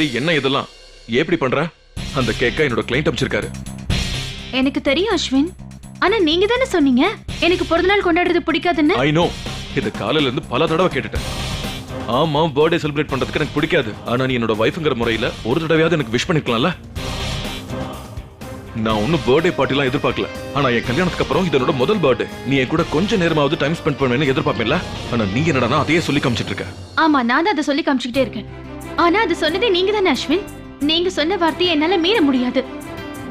Party என்ன இதெல்லாம் எப்படி பண்ற? அந்த கேக்க என்னோட கிளையண்ட் அமைச்சிருக்காரு. எனக்கு தெரியும் அஸ்வின். ஆனா நீங்க தானே சொன்னீங்க எனக்கு பிறந்தநாள் கொண்டாடுறது பிடிக்காதுன்னு. I know. இது காலையில இருந்து பல தடவை கேட்டுட்டேன். ஆமா, பர்த்டே செலிப்ரேட் பண்றதுக்கு எனக்கு பிடிக்காது. ஆனா நீ என்னோட வைஃப்ங்கிற முறையில ஒரு தடவையாவது எனக்கு விஷ் பண்ணிருக்கலாம்ல. நான் ஒன்னும் பர்த்டே பார்ட்டிலாம் எதிர்பார்க்கல. ஆனா என் கல்யாணத்துக்கு அப்புறம் இது என்னோட முதல் பர்த்டே. நீ என் கூட கொஞ்ச நேரமாவது டைம் ஸ்பெண்ட் பண்ணுவேன்னு எதிர்பார்ப்பேன்ல. ஆனா நீ என்னடா அதையே சொல்லி காமிச்சிட்டு இருக்க. ஆமா, நான் தான் அதை சொல்லி காமிச்சுக்கிட்டே இருக்கேன். ஆனா அது சொன்னதே நீங்க தானே அஸ்வின். நீங்க சொன்ன வார்த்தையை என்னால மீற முடியாது.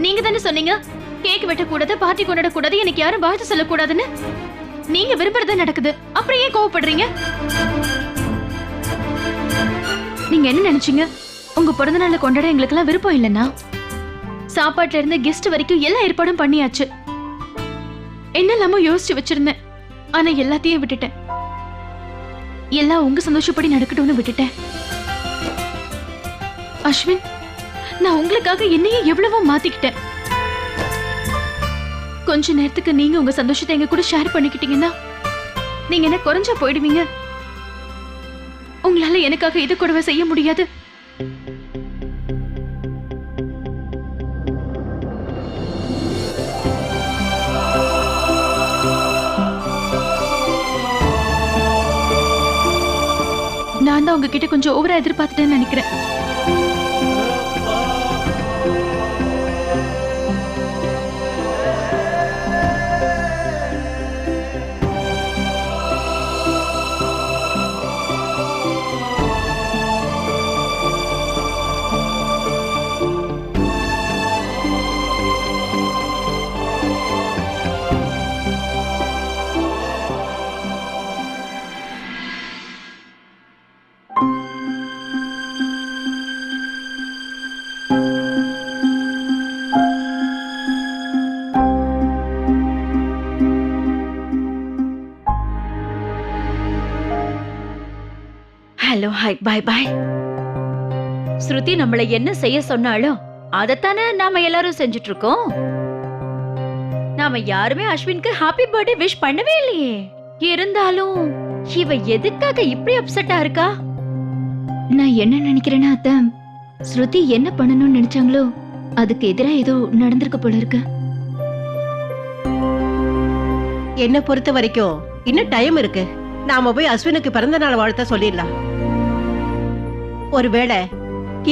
நீங்க தானே சொன்னீங்க கேக் வெட்டக்கூடாது, பார்ட்டி கொண்டாடக்கூடாது, எனக்கு யாரும் வாழ்த்து சொல்லக்கூடாதுன்னு. நீங்க விரும்புறதா நடக்குது, அப்புறம் ஏன் கோவப்படுறீங்க? நீங்க என்ன நினைச்சீங்க? உங்க பிறந்த நாளை கொண்டாட எங்களுக்கு எல்லாம் விருப்பம் இல்லைன்னா? சாப்பாட்டுல இருந்து கெஸ்ட் வரைக்கும் எல்லா ஏற்பாடும் பண்ணியாச்சு. என்னெல்லாமோ யோசிச்சு வச்சிருந்தேன். ஆனா எல்லாத்தையும் விட்டுட்டேன். எல்லாம் உங்க சந்தோஷப்படி நடக்கட்டும்னு விட்டுட்டேன். அஸ்வின், நான் உங்களுக்காக என்னையே எவ்வளவோ மாத்திக்கிட்டேன். கொஞ்ச நேரத்துக்கு நீங்க உங்க சந்தோஷத்தை எங்க கூட ஷேர் பண்ணிக்கிட்டீங்கன்னா நீங்க என்ன குறைஞ்சா போயிடுவீங்க. உங்களால எனக்காக இது கூடவே செய்ய முடியாது. நான் தான் உங்ககிட்ட கொஞ்சம் ஓவரா எதிர்பார்த்துட்டேன்னு நினைக்கிறேன். Hello, hi, bye bye. Shruti நம்மளை என்ன செய்ய சொன்னாலும் அதத்தானே நாம எல்லாரும் செஞ்சுட்டு இருக்கோம். நாம யாருமே அஸ்வினுக்கு ஹாப்பி பர்த்டே விஷ் பண்ணவே இல்லையே. இருந்தாலும் இவ எதுக்காக இப்படி அப்செட்டா இருக்கா? நான் என்ன நினைக்கிறேன்னா அத்தை, ஸ்ருதி என்ன பண்ணணும்னு நினைச்சாங்களோ அதுக்கு எதிரா ஏதோ நடந்திருக்க போல இருக்கு. என்ன பொறுத்த வரைக்கும் இன்னும் டைம் இருக்கு. நாம போய் அஸ்வினுக்கு பிறந்த நாள் வாழ்த்த சொல்லிடலாம். ஒருவேளை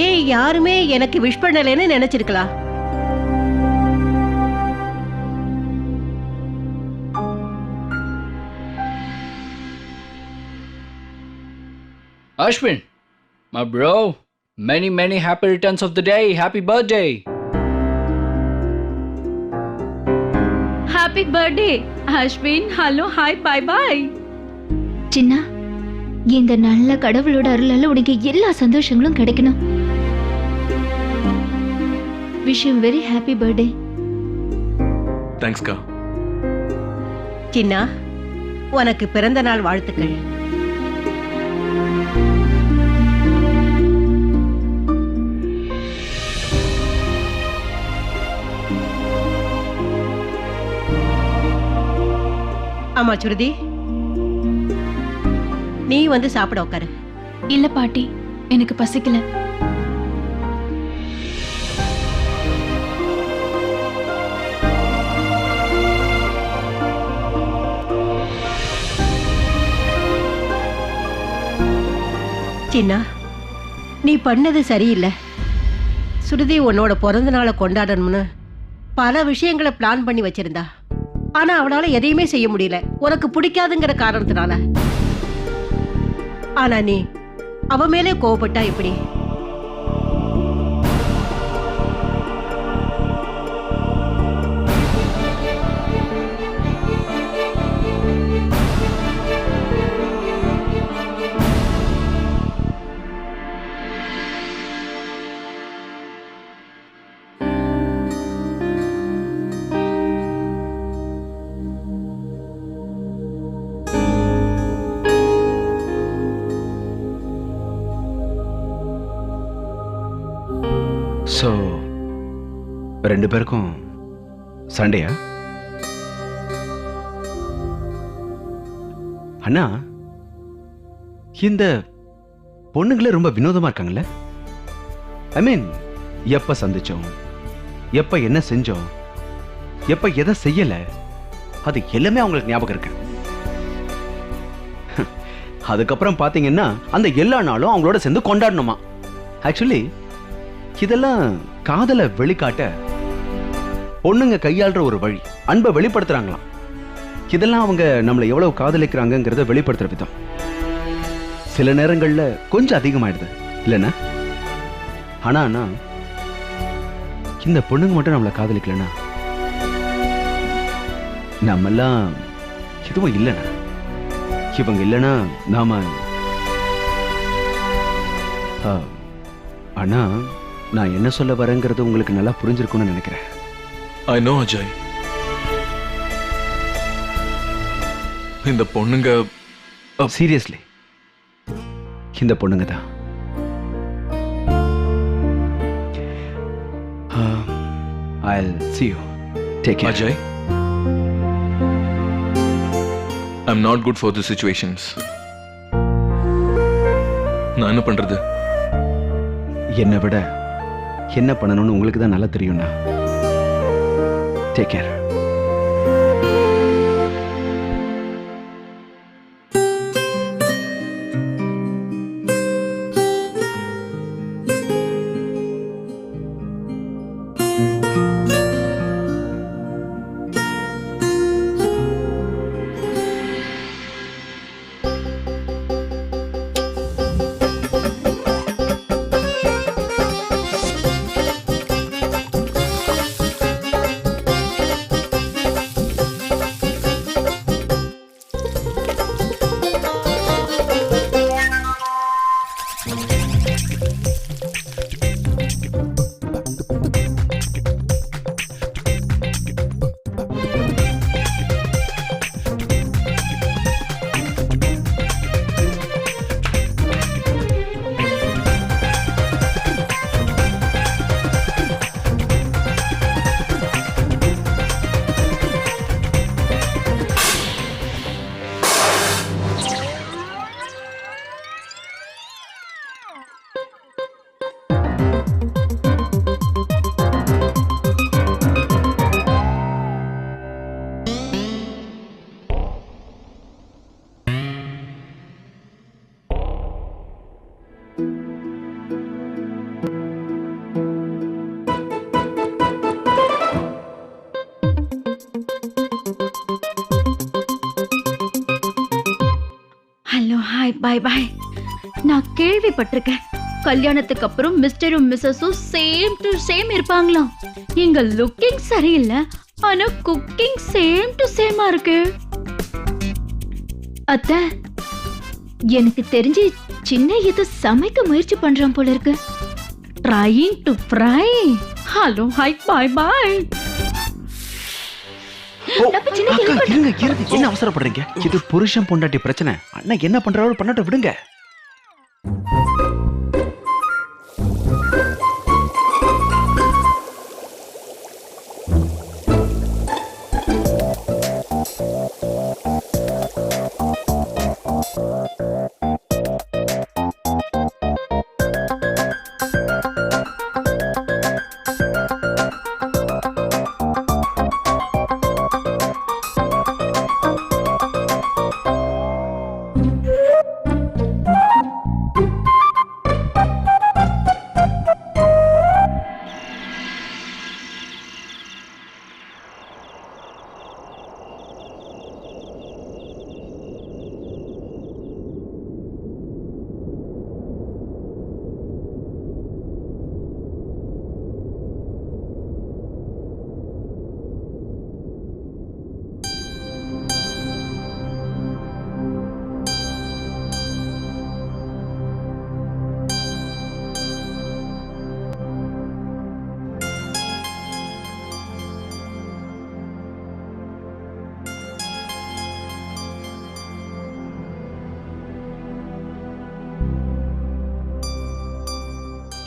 ஏன் யாருமே எனக்கு விஷ் பண்ணலன்னு நினைச்சிருக்கலாம். Ashwin, my bro, many happy returns of the day. Happy birthday. Happy birthday Ashwin. Hello, hi, bye bye. சின்ன, இந்த நல்ல கடவுளோட அருளால உனக்கு எல்லா சந்தோஷங்களும் கிடைக்கணும். Wish you very happy birthday. Thanks கா. சின்னா, உனக்கு பிறந்த நாள் வாழ்த்துக்கள். ஆமா சுருதி, நீ வந்து சாப்பிட உட்காரு. இல்ல பாட்டி, எனக்கு பசிக்கல. சின்னா, நீ பண்ணது சரியில்லை. சுருதி உன்னோட பிறந்த நாளை கொண்டாடணும்னு பல விஷயங்களை பிளான் பண்ணி வச்சிருந்தா. ஆனா அவளால எதையுமே செய்ய முடியல, உனக்கு பிடிக்காதுங்கிற காரணத்தினால. ஆனா நீ அவ மேலே கோவப்பட்டா இப்படி? ஸோ ரெண்டு பேருக்கும் சண்டையா? அண்ணா, இந்த பொண்ணுங்களே ரொம்ப வினோதமா இருக்காங்கல்ல. ஐ மீன் எப்ப சந்திச்சோம், எப்ப என்ன செஞ்சோம், எப்ப எதை செய்யல, அது எல்லாமே அவங்களுக்கு ஞாபகம் இருக்கு. அதுக்கப்புறம் பாத்தீங்கன்னா அந்த எல்லா நாளும் அவங்களோட சேர்ந்து கொண்டாடணுமா. ஆக்சுவலி இதெல்லாம் காதலை வெளிக்காட்ட பொண்ணுங்க கையாளுற ஒரு வழி, அன்பை வெளிப்படுத்துறாங்களாம். இதெல்லாம் அவங்க நம்மளை எவ்வளவு காதலிக்கிறாங்கிறத வெளிப்படுத்துற விதம். சில நேரங்கள்ல கொஞ்சம் அதிகமாயிடுது இல்லைன்னா. ஆனா இந்த பொண்ணுங்க மட்டும் நம்மளை காதலிக்கலன்னா நம்மெல்லாம் எதுவும் இல்லைண்ணா. இவங்க இல்லைன்னா நாம ஆனா நான் என்ன சொல்ல வரேங்கிறது உங்களுக்கு நல்லா புரிஞ்சிருக்கும்னு நினைக்கிறேன். I know Ajay. இந்த பொண்ணுங்க சீரியஸ்லி இந்த பொண்ணுங்க தான். I'll see you. Take care. Ajay, I'm not good for the situations. நான் என்ன பண்றது? என்னை விட என்ன பண்ணணும்னு உங்களுக்கு தான் நல்லா தெரியும்னா. Take care. Hello, hi, bye bye. நான் கேள்விப்பட்டிருக்கேன், கல்யாணத்துக்கு அப்புறம் மிஸ்டரும் மிஸ்ஸஸும் சேம் டு சேம் இருப்பாங்களாம். இங்க லுக்கிங் சரியில்லை, ஆனா குக்கிங் சேம் டு சேமா இருக்கு. அத்தை, எனக்கு தெரிஞ்சு சின்ன இது சமைக்க முயற்சி பண்றான் போல இருக்கு. Trying to fry. Hello, hi, bye bye. என்ன அவசரப்படுறீங்க? இது புருஷன் பொண்டாட்டி பிரச்சனை. அண்ணா என்ன பண்றாரோ பண்ணட்டும், விடுங்க.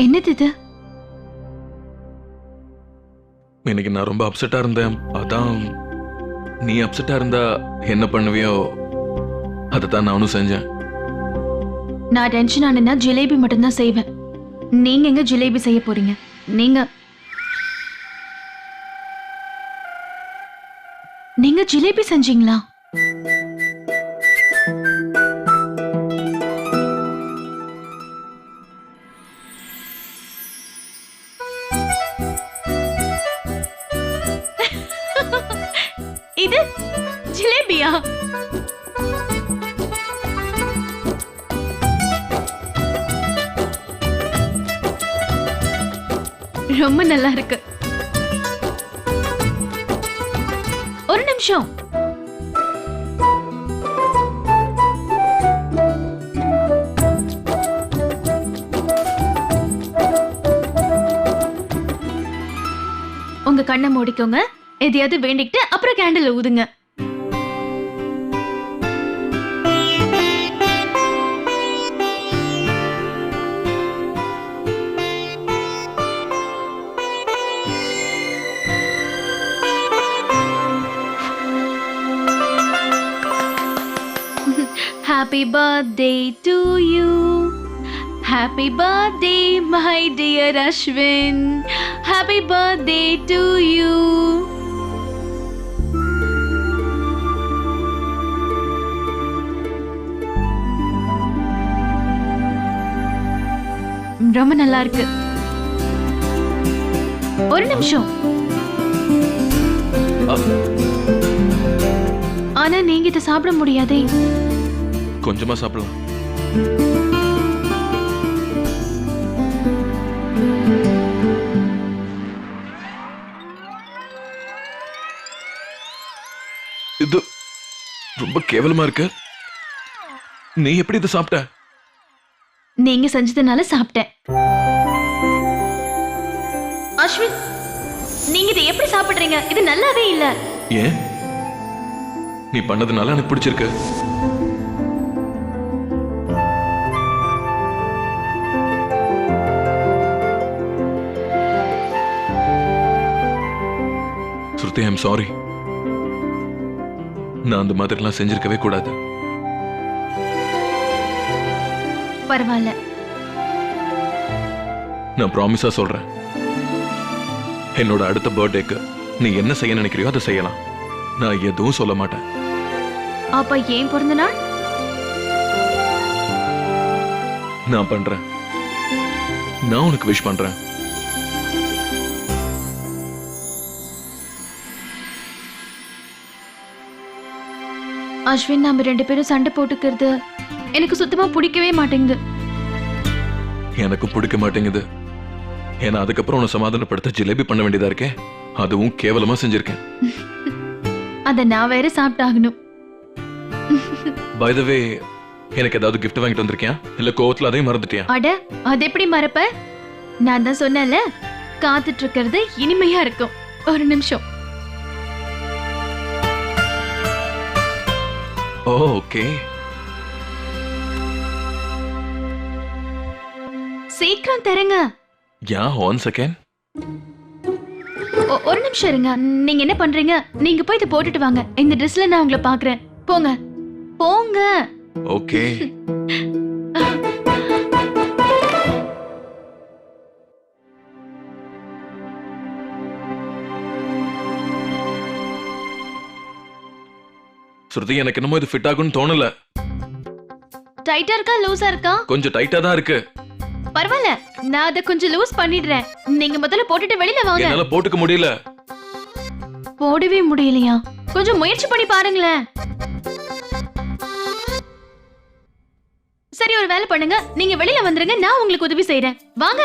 என்னது இது? இன்னைக்கு நான் ரொம்ப அப்செட்டா இருந்தேன். அதான் நீ அப்செட்டா இருந்தா என்ன பண்ணுவியோ அதை தான் நானும் செஞ்சேன். நான் டென்ஷன் ஆனேன்னா ஜிலேபி மட்டும்தான் செய்வேன். நீங்க எங்க ஜிலேபி செய்ய போறீங்க? நீங்க ஜிலேபி செஞ்சீங்களா? இது ஜிலேபியா? ரொம்ப நல்லா இருக்கு. ஒரு நிமிஷம். உங்க கண்ணை மூடிக்கோங்க. எதையாவது வேண்டிக்கிட்டு அப்புறம் candle ஊதுங்க. Happy birthday to you. Happy birthday, my dear Ashwin. Happy birthday to you. ரொம்ப நல்லா இருக்கு. ஒரு நிமிஷம். ஆனா நீங்க இதை சாப்பிட முடியாதே. கொஞ்சமா சாப்பிடலாம். இது ரொம்ப கேவலமா இருக்கு. நீ எப்படி இதை சாப்பிட்ட? நீங்க செஞ்சதுனால சாப்பிட்டேன். அஸ்வின், நீங்க இதை எப்படி சாப்பிடுறீங்க? இது நல்லாவே இல்ல. ஏன்? நீ பண்ணதுனால எனக்கு பிடிச்சிருக்கு. ஸ்ருதி, ஐம் சாரி. நான் அந்த மாதிரிலாம் செஞ்சிருக்கவே கூடாது. பரவாயில்ல. நான் ப்ராமிஸா சொல்றேன், என்னோட அடுத்த பர்த்டேக்கு நீ என்ன செய்ய நினைக்கிறியோ அதை செய்யலாம். நான் எதுவும் சொல்ல மாட்டேன். அப்ப ஏன் பிறந்த நாள்? நான் பண்றேன். நான் உனக்கு விஷ் பண்றேன். அஸ்வின், நாம 2 பேரும் சண்டை போட்டுக்கிறது எனக்கு சுத்தமா பிடிக்கவே மாட்டேங்குது. எனக்கும் பிடிக்க மாட்டேங்குது. ஏன்னா அதுக்கப்புறம் உன்னை சமாதானப்படுத்த ஜிலேபி பண்ண வேண்டியதா இருக்கே. அதுவும் கேவலமா செஞ்சிருக்கேன். அத நான் வேற சாப்பிட்டாகணும். பை த வே, எனக்கு ஏதாவது gift வாங்கிட்டு வந்திருக்கியா? இல்ல கோவத்துல அதையும் மறந்துட்டியா? அட, அது எப்படி மறப்ப? நான் தான் சொன்னேன்ல, காத்துட்டு இருக்கிறது இனிமையா இருக்கும். ஒரு நிமிஷம். ஓகே. சீக்கிரம் தரங்க. யா, 1 செகண்ட். ஒரு நிமிஷம் இருங்க. நீங்க என்ன பண்றீங்க? நீங்க போய் இதை போட்டுட்டு வாங்க. இந்த ட்ரெஸ்ல நான் உங்களை பாக்குறேன். போங்க போங்க. ஓகே. ஸ்ருதி, எனக்கு என்னமோ இது ஃபிட் ஆகும்னு தோணல. டைட்டா இருக்கா லூசா இருக்கா? கொஞ்சம் டைட்டா தான் இருக்கு. பரவாயில்ல, நான் அதை கொஞ்சம் லூஸ் பண்ணிடுறேன். நீங்க முதல்ல போட்டுட்டு வெளியில வாங்க. என்னால போட்டுக்க முடியல. போடவே முடியலையா? கொஞ்சம் முயற்சி பண்ணி பாருங்களேன். சரி, ஒரு வேலை பண்ணுங்க. நீங்க வெளியில வந்துருங்க, நான் உங்களுக்கு உதவி செய்றேன். வாங்க.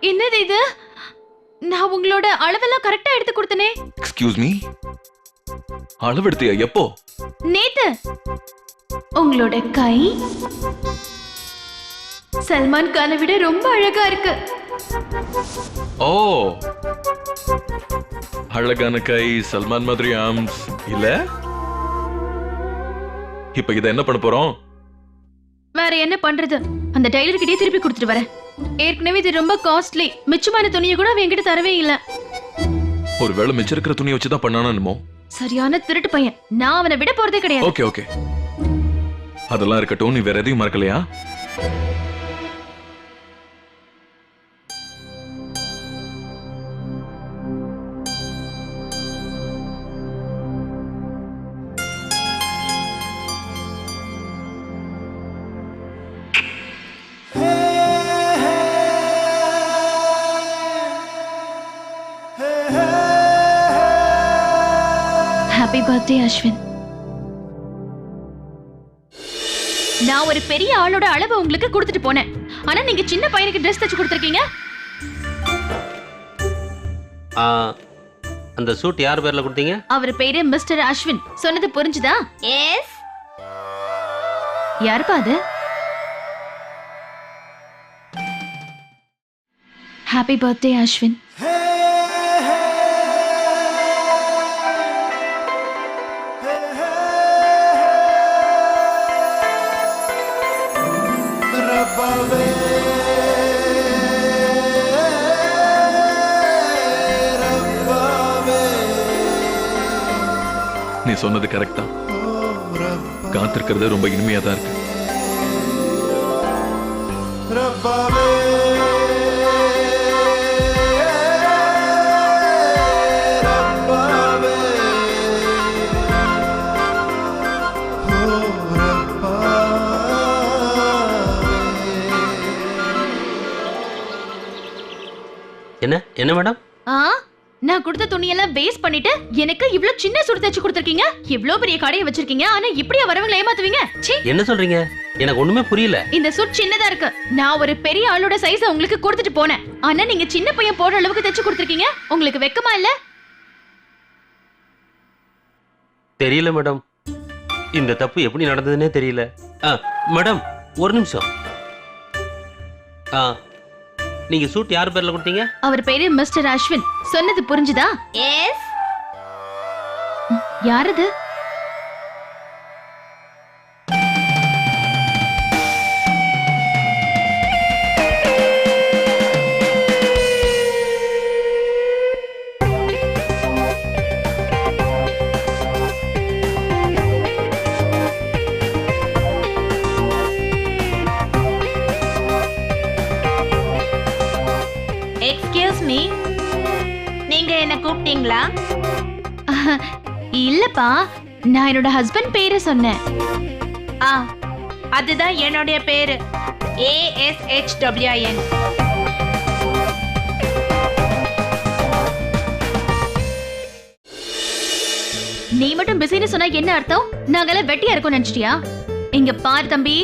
என்னது இது? நான் உங்களோட அளவெல்லாம் கரெக்டா எடுத்து கொடுத்தனே. Excuse me, அளவெடுத்தியா? எப்போ? நேத்து. உங்களோட கை சல்மான் கானை விட ரொம்ப அழகா இருக்கு. ஓ, அழகான கை, சல்மான் மாதிரி ஆர்ம்ஸ் இல்ல? இப்ப இத என்ன பண்ண போறோம்? வேற என்ன பண்றது? அந்த டெய்லர் கிட்டே திருப்பி கொடுத்துட்டு வரேன். ஏற்கனவே இது ரொம்ப காஸ்ட்லி. மிச்சமான துணியை கூட அவன் என்கிட்ட தரவே இல்ல. ஒருவேளை மிச்சம் இருக்கிற துணியை வச்சுதான் பண்ணானோ? சரியான திருட்டு பையன். நான் அவனை விட போறதே கிடையாது. ஓகே ஓகே, அதெல்லாம் இருக்கட்டும். நீ வேற எதையும் மறக்கலையா? Happy birthday Ashwin. நான் ஒரு பெரிய ஆளோட அளவு உங்களுக்கு கொடுத்துட்டு போனேன். ஆனா நீங்க சின்ன பையனுக்கு Dress தச்சு கொடுத்திருக்கீங்க. அந்த சூட் யார் பேர்ல கொடுத்தீங்க? அவர் பேரு மிஸ்டர் அஸ்வின். சொன்னது புரிஞ்சுதா? எஸ். யாருப்பா அது? Happy birthday Ashwin. நீ சொன்னது கரெக்ட் தான். காத்திருக்கிறது ரொம்ப இனிமையா தான் இருக்கு. என்ன என்ன மேடம்? நான் கொடுத்த துணியெல்லாம் வேஸ்ட் பண்ணிட்டு எனக்கு இவ்ளோ சின்ன சுடு தச்சு கொடுத்திருக்கீங்க. இவ்ளோ பெரிய கடையை வச்சிருக்கீங்க. ஆனா இப்படியா வரவங்களை ஏமாத்துவீங்க? சீ. என்ன சொல்றீங்க? எனக்கு ஒண்ணுமே புரியல. இந்த சுட் சின்னதா இருக்கு. நான் ஒரு பெரிய ஆளோட சைஸ உங்களுக்கு கொடுத்துட்டு போனேன். ஆனா நீங்க சின்ன பையன் போடுற அளவுக்கு தச்சு கொடுத்திருக்கீங்க. உங்களுக்கு வெக்கமா இல்ல? தெரியல மேடம், இந்த தப்பு எப்படி நடந்ததுன்னே தெரியல. மேடம் ஒரு நிமிஷம். நீங்க சூட் யார் பேர்ல கொடுத்தீங்க? அவர் பேரு மிஸ்டர் அஸ்வின். சொன்னது புரிஞ்சுதா? எஸ். யாரது? எக்ஸ்கியூஸ் மீ, நீங்க என்ன கூப்பிட்டீங்களா? இல்லப்பா, நான் என்னோட ஹஸ்பண்ட் பேரை சொன்னேன். அதுதான் என்னுடைய பேரு. ASHWIN. நீ மட்டும் பிஸின்னு சொன்னா என்ன அர்த்தம்? நாங்கெல்லாம் வெட்டியா இருக்கோம் நினைச்சிட்டியா? இங்க பாரு தம்பி.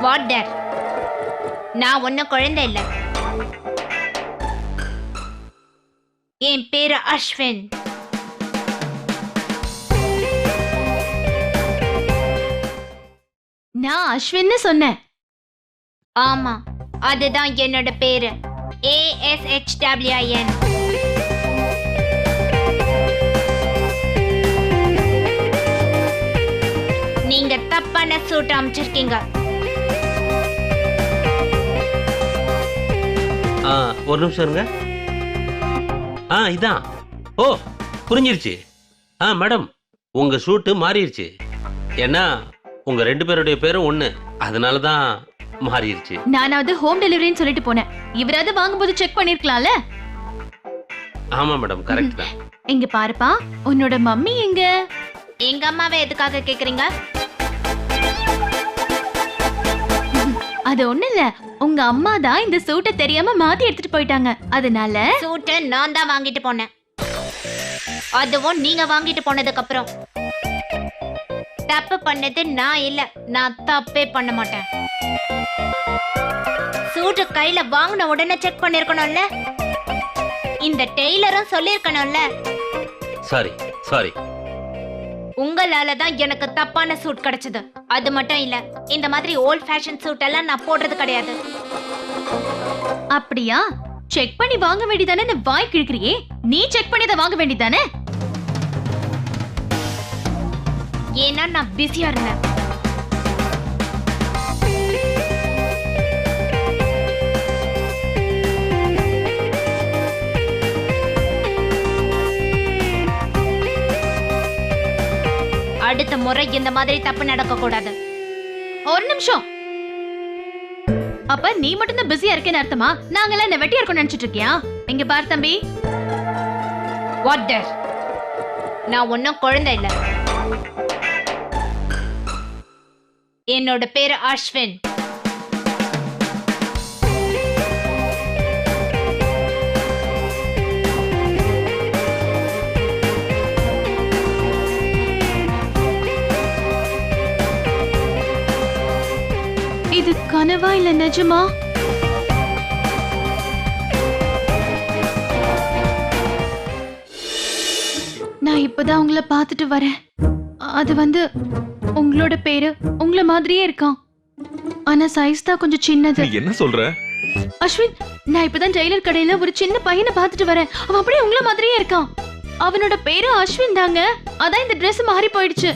What that? நான் ஒன்னும் குழந்தை இல்ல. என் பேரு அஸ்வின். நான் அஸ்வின்னு சொன்னேன். ஆமா, அதுதான் என்னோட பேரு. ASHWIN. நீங்க தப்பான சூட் அமைச்சிருக்கீங்க. ஒரு நிமிஷம் இருங்க. இதான். ஓ, புரிஞ்சிருச்சு. மேடம், உங்க சூட்டு மாறிடுச்சு. ஏன்னா உங்க ரெண்டு பேருடைய பேரும் ஒண்ணு, அதனாலதான் மாறிடுச்சு. நானாவது ஹோம் டெலிவரின்னு சொல்லிட்டு போனேன். இவராவது வாங்கும்போது செக் பண்ணிருக்கலாம்ல? ஆமா மேடம், கரெக்ட் தான். இங்க பாருப்பா, உன்னோட மம்மி எங்க? எங்க அம்மாவை எதுக்காக கேக்குறீங்க? அது ஒண்ணு இல்ல, உங்க அம்மா தான் இந்த சூட்டை தெரியாம மாத்தி எடுத்துட்டு போயிட்டாங்க. அதனால சூட்டை நான் தான் வாங்கிட்டு போனேன். அதுவும் நீங்க வாங்கிட்டு போனதுக்கு அப்புறம். தப்பு பண்ணது நான் இல்ல. நான் தப்பே பண்ண மாட்டேன். சூட்டு கையில வாங்கின உடனே செக் பண்ணிருக்கணும்ல. இந்த டெய்லரும் சொல்லிருக்கணும்ல. Sorry sorry. உங்களால தான் எனக்கு தப்பான சூட் கிடைச்சது. அது மட்டும் இல்ல, இந்த மாதிரி ஓல்ட் ஃபேஷன் சூட் எல்லாம் நான் போடுறது கிடையாது. அப்படியா? செக் பண்ணி வாங்க வேண்டியதானே வாய் கிழிக்கிறியே. நீ செக் பண்ணி வாங்க வேண்டியதானே? ஏன்னா நான் பிஸியா இருந்தேன். முறை இந்த மாதிரி தப்பு நடக்க கூடாது. ஒரு நிமிஷம். அப்ப நீ மட்டும் தான் பிஸியா இருக்கேன்னு அர்த்தமா? நாங்கெல்லாம் என்ன வெட்டியா இருக்கோம் நினைச்சிட்டு இருக்கியா? இங்க பார் தம்பி, வாட் டர்? நான் ஒன்னும் குழந்தை இல்ல. என்னோட பேரு அஸ்வின். இது கனவா இல்ல நிஜமா? நான் இப்பதான் உங்களை பார்த்துட்டு வரேன். அது வந்து உங்களோட பேரு உங்கள மாதிரியே இருக்கான். ஆனா சைஸ் தான் கொஞ்சம் சின்னது. நீ என்ன சொல்ற? அஸ்வின், நான் இப்பதான் டெய்லர் கடையில ஒரு சின்ன பையனை பார்த்துட்டு வரேன். அவன் அப்படியே உங்கள மாதிரியே இருக்கான். அவனோட பேரு அஸ்வின் தாங்க. அதான் இந்த Dress மாறி போயிடுச்சு.